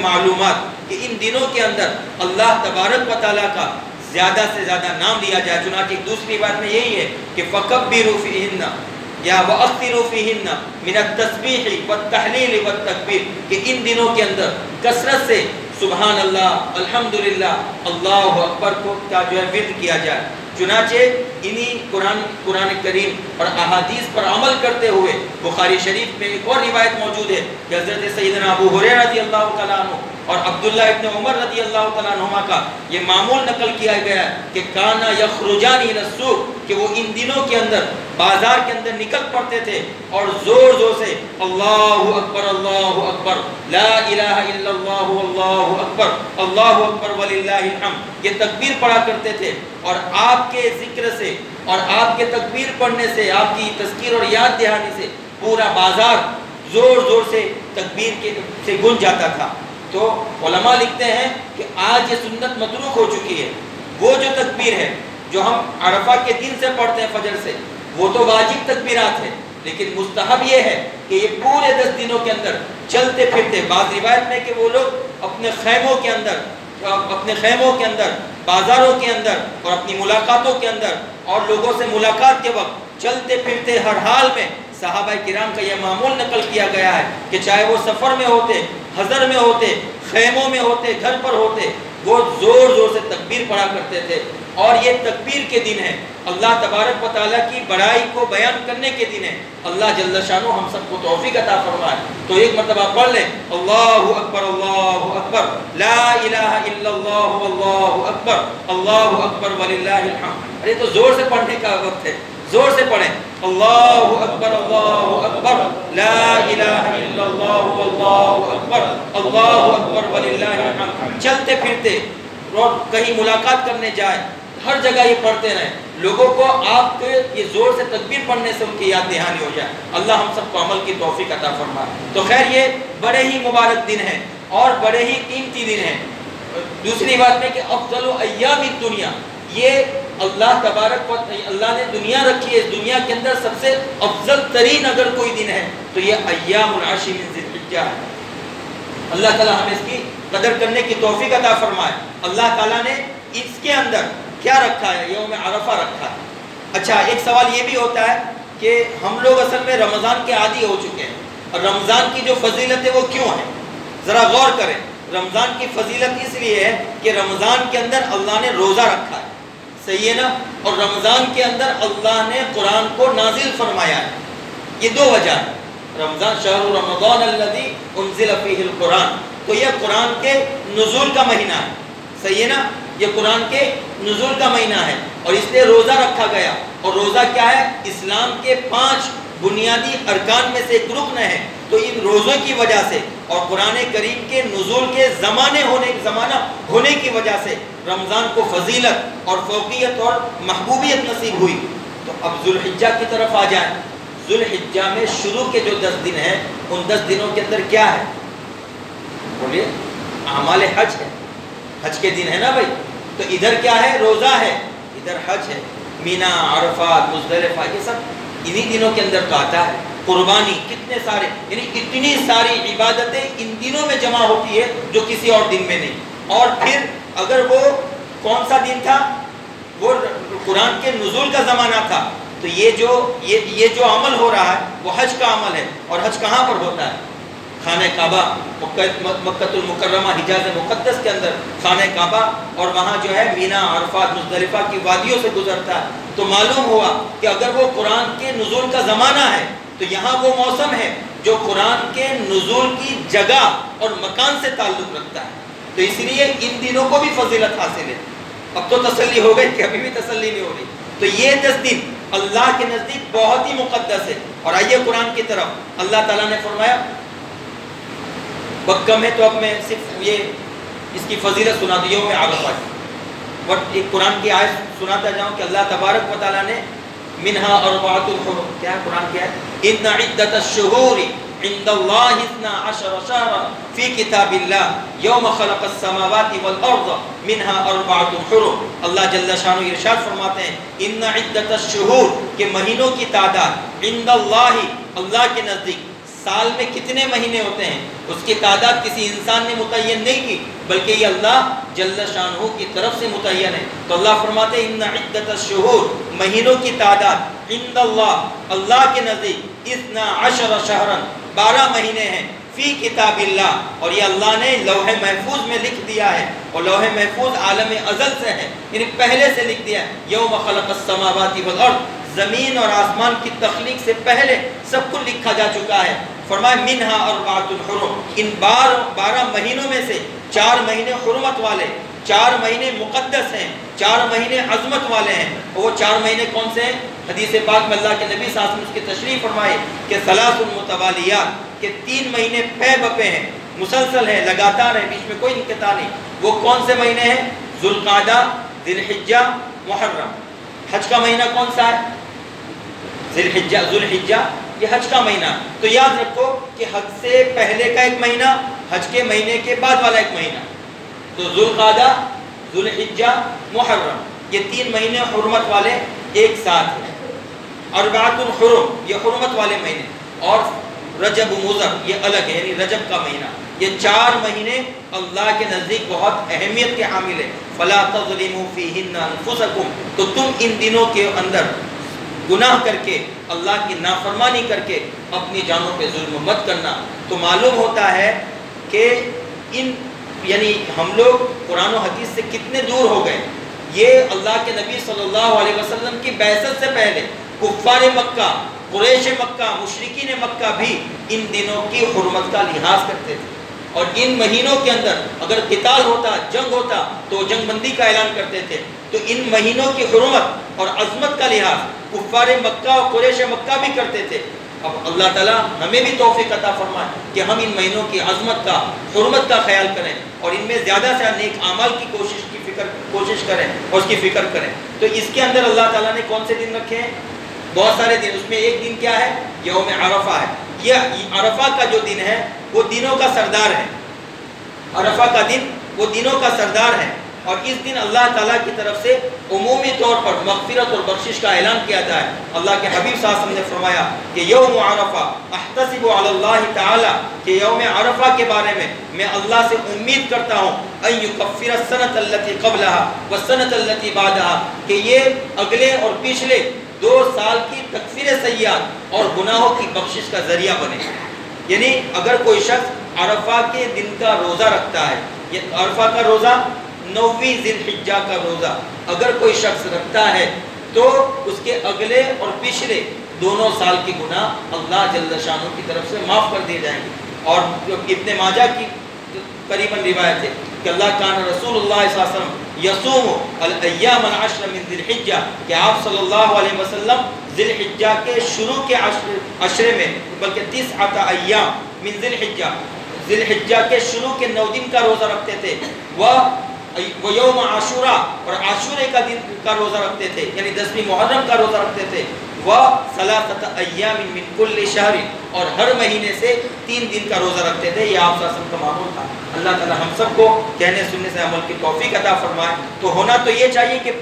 معلومات کہ ان دنوں کے اندر اللہ تبارک و تعالیٰ کا زیادہ سے زیادہ نام لیا جائے. چنانچہ دوسری بات میں یہی ہے کہ فَكَبِّرُوا فِيهِنَّ یا وَأَكْثِرُوا فِيهِنَّ مِنَ التَّسْبِيحِ وَالتَّحْلِيلِ وَالتَّكْبِيرِ کہ ان دنوں کے اندر کثرت سے سبحان اللہ الحمدللہ اللہ اکبر کو کا جو ہے ورد کیا جائے. چنانچہ انہی قرآن کریم اور احادیث پر عمل کرتے ہوئے بخاری شریف میں ایک اور روایت موجود ہے کہ حضرت سیدنا ابو ہریرہ رضی اللہ تعالیٰ عنہ اور عبداللہ ابن عمر رضی اللہ تعالیٰ عنہما کا یہ معمول نقل کیا گیا ہے کہ کانا یخرجان الی السوق کہ وہ ان دنوں کے اندر بازار کے اندر نکل پڑتے تھے اور زور زور سے اللہ اکبر لا الہ الا اللہ اللہ اکبر وللہ الحمد یہ تکبیر پڑھا کرتے تھے. اور آپ کے ذکر سے اور آپ کے تکبیر پڑھنے سے آپ کی تذکیر اور یاد دہانی سے پورا بازار زور زور سے تکبیر سے گونج جاتا تھا. تو علماء لکھتے ہیں کہ آج یہ سنت متروک ہو چکی ہے. وہ جو تکبیر ہے جو ہم عرفہ کے دن سے پڑھتے ہیں فجر سے وہ تو واجب تکبیرات ہیں لیکن مستحب یہ ہے کہ یہ پورے 10 دنوں کے اندر چلتے پھرتے بعض روایت میں کہ وہ لوگ اپنے خیموں کے اندر بازاروں کے اندر اور اپنی ملاقاتوں کے اندر اور لوگوں سے ملاقات کے وقت چلتے پھرتے ہر حال میں صحابہ کرام کا یہ معمول نقل کیا گیا ہے کہ چاہے وہ سفر میں ہوتے حضر میں ہوتے خیموں میں ہوتے گھر پر ہوتے وہ زور زور سے تکبیر پڑھا کرتے تھے. اور یہ تکبیر کے دن ہے اللہ تبارک و تعالیٰ کی بڑائی کو بیان کرنے کے دن ہے. اللہ جل شانہ ہم سب کو توفیق عطا فرمائے. تو ایک مرتبہ پڑھ لیں اللہ اکبر لا الہ الا اللہ اکبر وللہ الحمد. ارے تو زور سے پڑھنے کا وقت ہے زور سے پڑھیں اللہ اکبر لا الہ الا اللہ اکبر وللہ الحمد. چلتے پھرتے اور کہیں ملاقات کرنے جائے ہر جگہ یہ پڑھتے رہیں. لوگوں کو آپ کے یہ زور سے تکبیر پڑھنے سے ان کی یاد دہانی ہو جائے. اللہ ہم سب کو عمل کی توفیق عطا فرمائے. تو خیر یہ بڑے ہی مبارک دن ہیں اور بڑے ہی قیمتی دن ہیں. دوسری بات میں کہ افضل ایام الدنیا یہ اللہ تبارک و اللہ نے دنیا رکھی ہے. اس دنیا کے اندر سب سے افضل ترین اگر کوئی دن ہے تو یہ ایام العشر من ذی الحجہ ہے. اللہ تعالیٰ ہمیں اس کی قدر کرنے کی توفیق عطا فرمائے. اللہ تعالیٰ نے اس کے اندر کیا رکھا ہے یوم عرفہ رکھا ہے. اچھا ایک سوال یہ بھی ہوتا ہے کہ ہم لوگ اصل میں رمضان کے عادی ہو چکے ہیں اور رمضان کی جو فضیلت ہے وہ کیوں ہے ذرا غور کریں. رمضان کی فضیلت اس لیے ہے کہ رمضان کے اندر اللہ نے روزہ رکھا ہے صحیح ہے نا اور رمضان کے اندر اللہ نے قرآن کو نازل فرمایا ہے. یہ دو وجہ ہے. رمضان شہر رمضان الذی انزل فیہ القرآن تو یہ قرآن کے نزول کا مہینہ ہے صحیح ہے نا یہ قرآن کے نزول کا مہینہ ہے اور اس لیے روزہ رکھا گیا. اور روزہ کیا ہے اسلام کے 5 بنیادی ارکان میں سے ایک رکن ہے. تو ان روزوں کی وجہ سے اور قرآن کریم کے نزول کے زمانہ ہونے کی وجہ سے رمضان کو فضیلت اور فوقیت اور محبوبیت نصیب ہوئی. تو اب ذوالحجہ کی طرف آ جائیں. ذوالحجہ میں شروع کے جو 10 دن ہیں ان 10 دنوں کے اندر کیا ہے بولیے اعمال حج ہے. حج کے دن ہے نا بھائی. تو ادھر کیا ہے روزہ ہے ادھر حج ہے. مینا عرفات مزدلفہ یہ سب انہی دنوں کے اندر تو آتا ہے. قربانی کتنے سارے یعنی اتنی ساری عبادتیں ان دنوں میں جمع ہوتی ہے جو کسی اور دن میں نہیں. اور پھر اگر وہ کون سا دن تھا وہ قرآن کے نزول کا زمانہ تھا تو یہ جو عمل ہو رہا ہے وہ حج کا عمل ہے. اور حج کہاں پر ہوتا ہے خانہ کعبہ مکۃ المکرمہ حجاز مقدس کے اندر خانہ کعبہ اور وہاں جو ہے مینا عرفات مزدلفہ کی وادیوں سے گزرتا ہے. تو معلوم ہوا کہ اگر وہ قرآن کے نزول کا زمانہ ہے تو یہاں وہ موسم ہے جو قرآن کے نزول کی جگہ اور مکان سے تعلق رکھتا ہے. تو اس لیے ان دنوں کو بھی فضیلت حاصل ہے. اب تو تسلی ہو گئی کہ ابھی بھی تسلی نہیں ہو رہی. تو یہ 10 دن اللہ کے نزدیک بہت ہی مقدس ہے. اور آئیے قرآن کی طرف اللہ تعالیٰ نے فرمایا وقت کم ہے تو اب میں صرف یہ اس کی فضیلت سنا دی یوم عرفہ ایک قرآن کی آیت سناتا جاؤں کہ اللہ تبارک و تعالیٰ نے منہا اربعۃ الحرم کیا ہے قرآن کیا ہے ان عدۃ الشہور عند اللہ 12 شہرا فی کتاب اللہ یوم خلق السماوات والارض منہا اربعۃ الحرم. اللہ جل شانہ ارشاد فرماتے ہیں ان عدۃ الشہور کہ مہینوں کی تعداد عند اللہ اللہ کے نزدیک سال میں کتنے مہینے ہوتے ہیں اس کی تعداد کسی انسان نے متعین نہیں کی، بلکہ یہ اللہ جل شانہ کی طرف سے متعین ہے۔ تو اللہ فرماتے ہیں ان عدت الشہور، مہینوں کی تعداد، عند اللہ، اللہ کے نزدیک، 12 شہرا، 12 مہینے ہیں، فی کتاب اللہ، اور یہ اللہ نے لوح محفوظ میں لکھ دیا ہے، اور لوح محفوظ عالم ازل سے ہے، یعنی پہلے سے لکھ دیا ہے۔ یوم خلق السماوات والارض، زمین اور آسمان کی تخلیق سے پہلے سب کچھ لکھا جا چکا ہے۔ فرمایا منہا اربعۃ حرم، ان 12 مہینوں میں سے 4 مہینے حرمت والے، 4 مہینے مقدس ہیں، 4 مہینے عظمت والے ہیں۔ اور وہ 4 مہینے کون سے ہیں؟ حدیث پاک میں اللہ کے نبی صلی اللہ علیہ وسلم اس کی تشریح فرمائے کہ ثلاث متوالیات، کہ 3 مہینے پے بپے ہیں، مسلسل ہیں، لگاتار ہیں، بیچ میں کوئی انقطاع نہیں۔ وہ کون سے مہینے ہیں؟ ذوالقعدہ، ذی الحجہ، محرم۔ حج کا مہینہ کون سا ہے؟ ذوالحجہ، یہ حج کا مہینہ۔ تو یاد رکھو کہ حج سے پہلے کا ایک مہینہ، حج کے مہینے کے بعد والا ایک مہینہ۔ تو ذوالقعدہ، ذوالحجہ، محرم، یہ 3 مہینے حرمت والے ایک ساتھ ہیں۔ اربعۃ الحرم، یہ حرمت والے مہینے، اور رجب مضر، یہ الگ ہے، یعنی رجب کا مہینہ۔ یہ 4 مہینے اللہ کے نزدیک بہت اہمیت کے حامل ہیں۔ فلا تظلموا فیہن انفسکم، تو تم ان دنوں کے اندر گناہ کر کے، اللہ کی نافرمانی کر کے اپنی جانوں پہ ظلم مت کرنا۔ تو معلوم ہوتا ہے کہ یعنی ہم لوگ قرآن و حدیث سے کتنے دور ہو گئے۔ یہ اللہ کے نبی صلی اللہ علیہ وسلم کی بعثت سے پہلے کفار مکہ، قریش مکہ، مشرکین مکہ بھی ان دنوں کی حرمت کا لحاظ کرتے تھے، اور ان مہینوں کے اندر اگر قتال ہوتا، جنگ ہوتا، تو جنگ بندی کا اعلان کرتے تھے۔ تو ان مہینوں کی حرمت اور عظمت کا لحاظ کفار مکہ اور قریش مکہ بھی کرتے تھے۔ اب اللہ تعالیٰ ہمیں بھی توفیق عطا فرمائے کہ ہم ان مہینوں کی عظمت کا، حرمت کا خیال کریں، اور ان میں زیادہ سے زیادہ نیک اعمال کی کوشش کریں اور اس کی فکر کریں۔ تو اس کے اندر اللہ تعالیٰ نے کون سے دن رکھے ہیں؟ بہت سارے دن، اس میں ایک دن کیا ہے؟ یوم عرفہ ہے۔ یہ عرفہ کا جو دن ہے وہ دنوں کا سردار ہے۔ عرفہ کا دن وہ دنوں کا سردار ہے، اور اس دن اللہ تعالیٰ کی طرف سے عمومی طور پر مغفرت اور بخشش کا اعلان کیا جاتا ہے۔ اللہ کے حبیب صلی اللہ علیہ وسلم نے فرمایا کہ یوم عرفہ احتسب علی اللہ تعالی، کہ یوم عرفہ کے بارے میں اللہ سے امید کرتا ہوں ان یکفر السنۃ التي قبلها والسنۃ التي بعدها، کہ یہ اگلے اور پچھلے 2 سال کی تکفیر سیئات اور گناہوں کی بخشش کا ذریعہ بنے۔ یعنی اگر کوئی شخص عرفہ کے دن کا روزہ رکھتا ہے، یہ عرفہ کا روزہ 9ویں ذی الحجہ کا روزہ اگر کوئی شخص رکھتا ہے، تو اس کے اگلے اور پچھلے دونوں سال کی گناہ اللہ جل شانہ کی طرف سے معاف کر دیے جائیں گے۔ اور ابن ماجہ کی قریباً روایت ہے کہ اللہ کان رسول اللہ صلی اللہ علیہ وسلم یصوم الایام العشر من ذی الحجہ، کہ آپ صلی اللہ علیہ وسلم ذی الحجہ کے شروع کے عشرے میں، بلکہ 9 ایام من ذی الحجہ، ذی الحجہ کے شروع کے 9 دن کا روزہ رکھتے تھے، وہ یوم عاشوراء، اور عاشورے کا دن کا روزہ رکھتے تھے، یعنی 10ویں محرم کا روزہ رکھتے تھے، وہ 3 ایام من کل شہر، اور ہر مہینے سے 3 دن کا روزہ رکھتے تھے۔ یہ آپ صلی اللہ علیہ وسلم کا معمول تھا۔ اللہ تعالی ہم سب کو کہنے سننے سے عمل کی توفیق عطا فرمائے۔ تو ہونا تو یہ چاہیے کہ